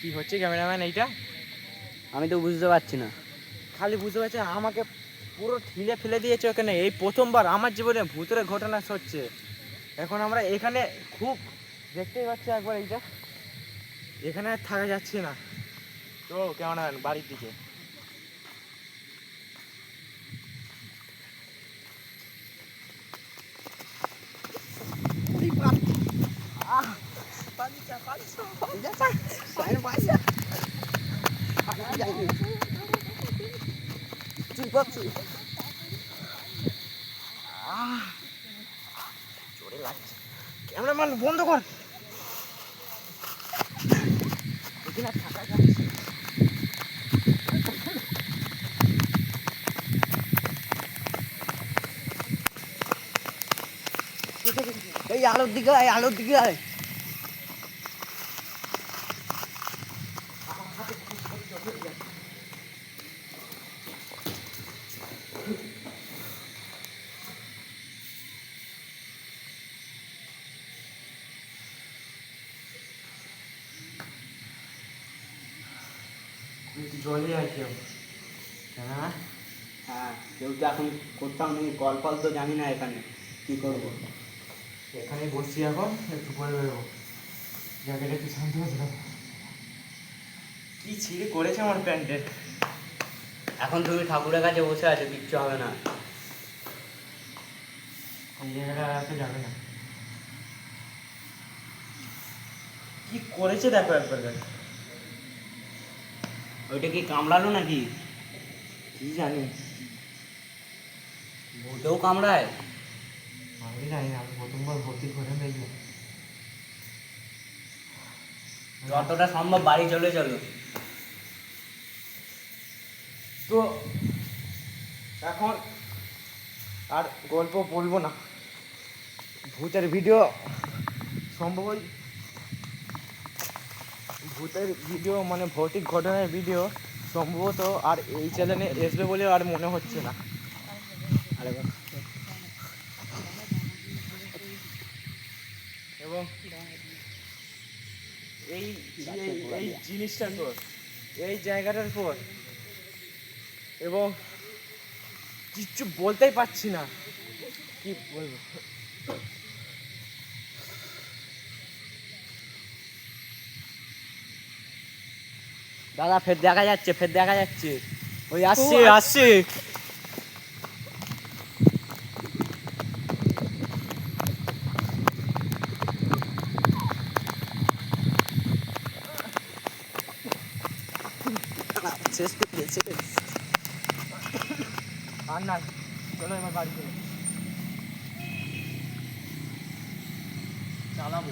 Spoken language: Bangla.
কি হচ্ছে ক্যামেরাম্যান এইটা? আমি তো বুঝতে পারছি না। খালি বুঝতে পারছি আমাকে পুরো ঠেলে ফেলে দিয়েছে ওখানে। এই প্রথমবার আমার জীবনে ভূতের ঘটনা হচ্ছে। এখন আমরা এখানে খুব দেখতেই পাচ্ছি একবার এইটা, এখানে আর থাকা যাচ্ছে না। তো ক্যামেরাম্যান বাড়ির দিকে। জোরে লাগছে, ক্যামেরাম্যান বন্ধ কর। এখানে আর থাকা যাচ্ছে না। এই আলোর দিকে আয়, আলোর দিকে আয়। জলে আছে। হ্যাঁ হ্যাঁ, কেউ তো এখন কোথাও নেই, কল ফল তো জানি না এখানে, কি করবো? এখানে বসছি, এখন একটু পরে বেরোবো। জায়গাটা একটু শান্ত হয়ে যাবো। কি ছিঁড়ে করেছে আমার প্যান্টের। এখন তুমি ঠাকুরের কাছে বসে আছো, কিচ্ছু হবে না। এই জায়গাটা তো যাবে না। কি করেছে দেখো একবার। ওইটা কি কামড়ালো নাকি? কি জানি, ভূতেও কামড়ায়? আমি জানি না, আমি প্রথমবার ভর্তি করে দেখলাম। যতটা সম্ভব বাড়ি চলে চলো। তো এখন আর গল্প বলবো না। ভূতের ভিডিও সম্ভবই, ভূতের ভিডিও মানে ভৌতিক ঘটনার ভিডিও সম্ভবত আর এই চ্যানেলে আসবে বলে আর মনে হচ্ছে না। এবং এই এই জিনিসটার পর, এই জায়গাটার পর, এবং কিচ্ছু বলতেই পারছি না, কি বলবো। দাদা ফের দেখা যাচ্ছে, ফের দেখা যাচ্ছে। ওই আসছে, আসছে। শেষ করে দিয়েছে। আর না, চলো এবার বাড়ি চলো, চালাবো।